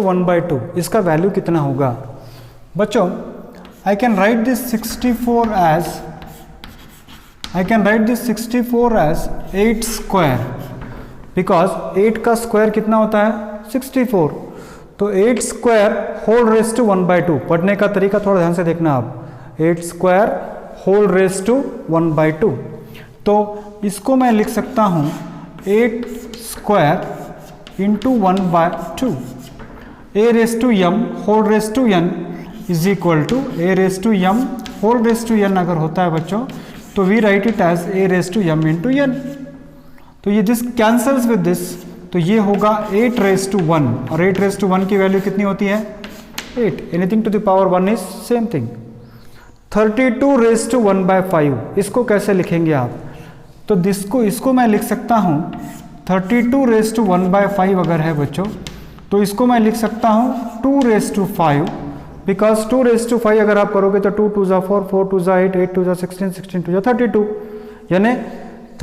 To 1/2, इसका value कितना होगा? बच्चों I can write this 64 as 8 square, because 8 का स्क्वायर कितना होता है? 64। तो 8 स्क्वायर होल रेज टू 1/2, पढ़ने का तरीका थोड़ा ध्यान से देखना आप। 8 स्क्वायर होल रेज टू 1/2, तो इसको मैं लिख सकता हूँ 8 square into 1/2, a raise to m whole raise to n is equal to a raise to m whole raise to n अगर होता है बच्चों, तो we write it as a raise to m into n. तो ये this cancels with this, तो ये होगा 8 रेज टू 1, और 8 रेज टू 1 की वैल्यू कितनी होती है? 8। Anything to the power 1 is same thing. 32 raise to 1/5, इसको कैसे लिखेंगे आप? तो इसको मैं लिख सकता हूँ 32 रेज टू 1/5 अगर है बच्चों, तो इसको मैं लिख सकता हूँ 2 raise to 5, because 2 raise to 5 अगर आप करोगे तो 2 2 जा 4, 4 2 जा 8, 8 2 जा 16, 16 2 जा 32, यानी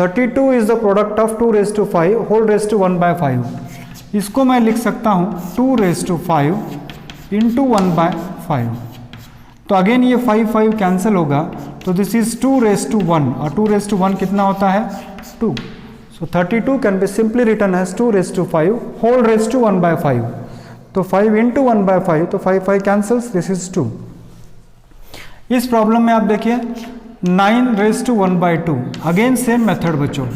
32 is the product of 2 raise to 5 whole raise to 1/5। इसको मैं लिख सकता हूँ 2 रेज टू 5 इंटू 1/5। तो अगेन ये 5 5 कैंसिल होगा, तो दिस इज 2 रेज टू 1, और 2 रेज टू 1 कितना होता है? 2। So 32 can be simply written as 2 raise to 5 whole raise to 1/5। तो 5 इंटू 1/5, तो 5 5 कैंसल्स, दिस इज 2। इस प्रॉब्लम में आप देखिए 9 raise to 1/2, again same method बच्चों।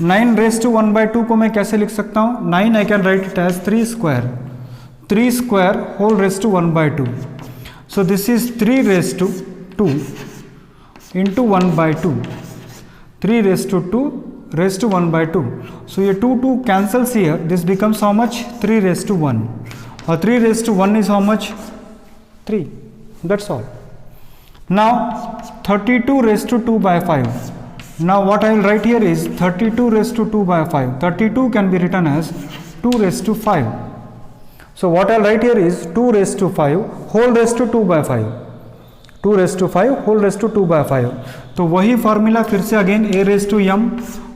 9 रेज टू 1/2 को मैं कैसे लिख सकता हूँ? 9 I can write it as 3 square whole raise to 1/2। So this is 3 raised to 2 into 1/2, 3 raised to 2 raised to 1/2. So ये 2 cancels here, this becomes how much? 3 raised to 1, or 3 raised to 1 is how much? 3. That's all. Now 32 raised to 2/5. Now what I will write here is 32 raised to 2/5. 32 can be written as 2 raised to 5. So what I'll write here is 2 raised to 5 whole raised to 2/5, 2 raised to 5 whole raised to 2/5। तो वही formula फिर से again a raised to m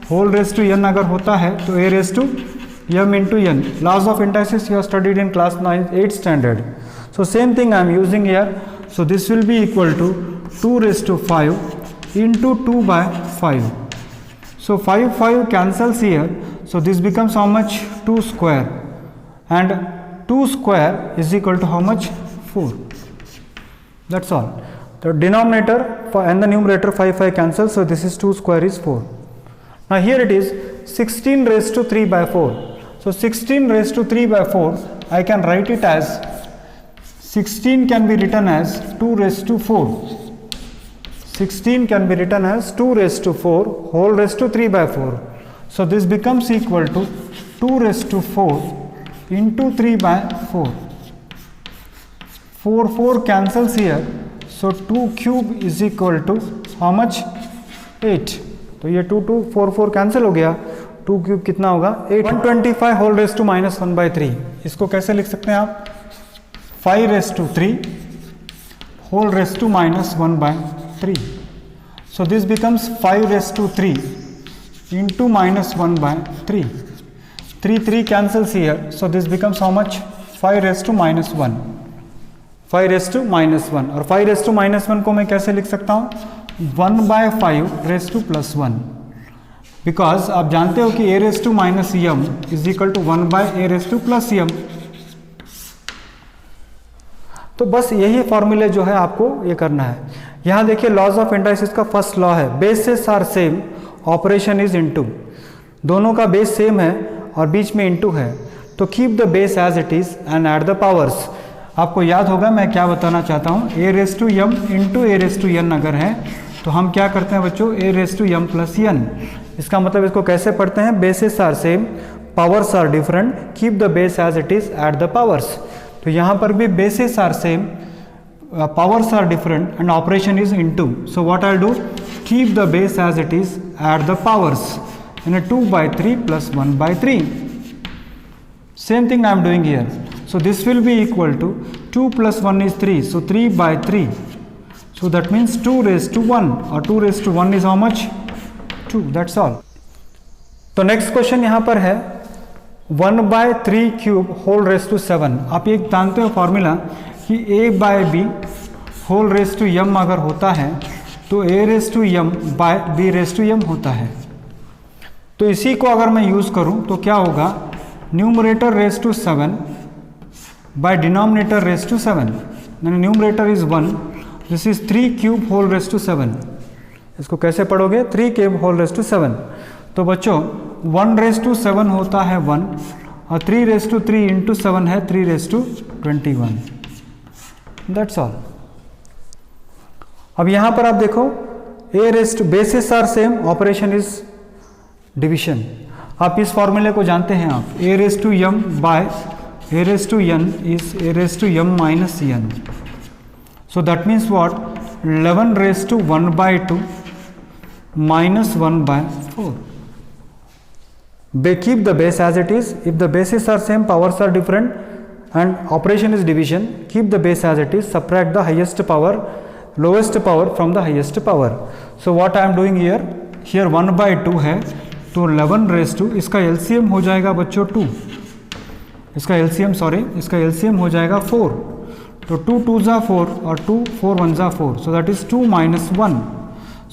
whole raised to n अगर होता है तो a raised to m into n। Laws of indices you have studied in class 8th standard. So same thing I am using here. So this will be equal to 2 raised to 5 into 2/5. So 5 5 cancels here. So this becomes how much? 2 square, and 2 square is equal to how much? 4. That's all. The denominator and the numerator 5 5 cancel, so this is 2 square is 4. Now here it is 16 raised to 3/4. So 16 raised to 3/4, I can write it as 16 can be written as 2 raised to 4. 16 can be written as 2 raised to 4 whole raised to 3/4. So this becomes equal to 2 raised to 4 into 3/4. 4 4 cancels here, so 2 cube is equal to how much? 8. तो ये 2 2 4 4 cancel हो गया, 2 cube कितना होगा? 8। 125 whole raise to -1/3, इसको कैसे लिख सकते हैं आप? 5 raise to 3 whole raise to -1/3। So this becomes 5 raise to 3 into -1/3. 3 3 cancels here, so this becomes how much? 5 raised to -1, 5 raised to -1, और 5 raised to -1 को मैं कैसे लिख सकता हूँ? 1/5 raised to +1, बिकॉज आप जानते हो कि a raised to -m is equal to 1/a raised to +m। तो बस यही फॉर्मूले जो है आपको ये करना है। यहाँ देखिए लॉज ऑफ इंडाइसिस का फर्स्ट लॉ है, bases are same, operation is into. दोनों का बेस सेम है और बीच में इनटू है, तो keep the base as it is and add the powers. आपको याद होगा मैं क्या बताना चाहता हूँ, a raise to m into a raise to n अगर है तो हम क्या करते हैं बच्चों? a raise to m plus n। इसका मतलब इसको कैसे पढ़ते हैं? Bases are same, powers are different, keep the base as it is, add the powers. तो यहाँ पर भी bases are same, powers are different and operation is into. So what I do? Keep the base as it is, add the powers, in a 2/3 plus 1/3. Same thing I am doing here. So this will be equal to 2 plus 1 is 3. So 3/3. So that means 2 raised to 1, or 2 raised to 1 is how much? 2. That's all. तो next question यहाँ पर है 1/3 cube whole raise to 7। आप ये जानते हो formula कि a/b whole raise to m अगर होता है तो a raise to m by b raise to m होता है। तो इसी को अगर मैं यूज़ करूं तो क्या होगा, numerator raise to 7 by denominator raise to 7। Numerator is 1, this is 3 cube whole raise to 7। इसको कैसे पढ़ोगे, 3 क्यूब होल रेस टू 7। तो बच्चों 1 रेस टू 7 होता है 1 और 3 रेस टू 3 इंटू 7 है 3 रेस टू 21। That's all. अब यहाँ पर आप देखो a raise to bases are same, operation is division. आप इस फॉर्मूले को जानते हैं आप, a raise to m by a raise to n is a raise to m minus n। So that means what, 11 raise to 1/2 minus 1/4. They keep the base as it is. If the bases are same, powers are different and operation is division, keep the base as it is, subtract the highest power, lowest power from the highest power. So what I am doing here, here 1/2 है तो 11 raise to, इसका LCM हो जाएगा बच्चों 2, इसका LCM sorry, इसका LCM हो जाएगा 4। तो 2 2 जा 4 और 2 4 1 जा 4, so that is 2 minus 1.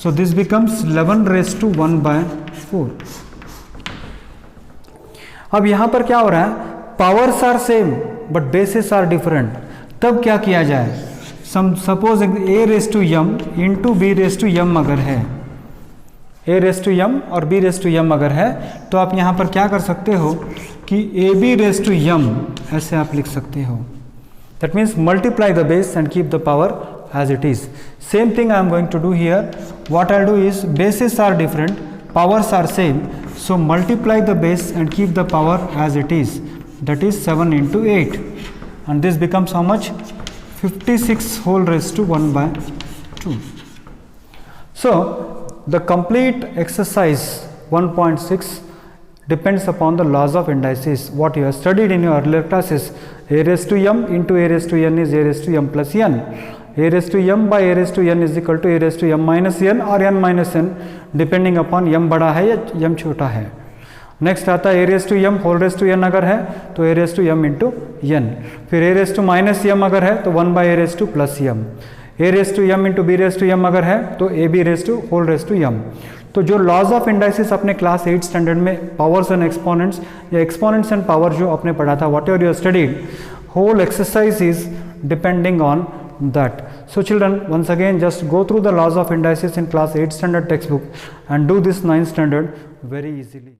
So this becomes 11 raised to 1/4. अब यहाँ पर क्या हो रहा है, powers are same but bases are different. तब क्या किया जाए, suppose a raise to m into b raise to m अगर है, a रेस टू m और b रेस टू m अगर है, तो आप यहाँ पर क्या कर सकते हो कि ab रेस टू m ऐसे आप लिख सकते हो। That means multiply the base and keep the power as it is. Same thing I am going to do here. What I'll do is, bases are different, powers are same, so multiply the base and keep the power as it is. That is 7 into 8, and this becomes how much, 56 whole raised to 1/2. So the complete exercise 1.6 depends upon the laws of indices. What you have studied in your earlier classes, a raised to m into a raised to n is a raised to m plus n. A raised to m by a raised to n is equal to a raised to m minus n और n minus n, depending upon m बड़ा है या m छोटा है। Next आता है a raised to m whole raised to n अगर है तो a raised to m into n। फिर a raised to minus m अगर है तो 1 by a raised to plus m। a raised to m into b raised to m अगर है तो ab raised to whole raised to m। तो जो laws of indices अपने क्लास 8 स्टैंडर्ड में पावर्स एंड एक्सपोनेंट्स या एक्सपोनेंट्स एंड पावर जो आपने पढ़ा था, whatever you studied, whole exercise is depending on that. So children, once again just go through the laws of indices in class 8 standard textbook and do this 9th standard very easily.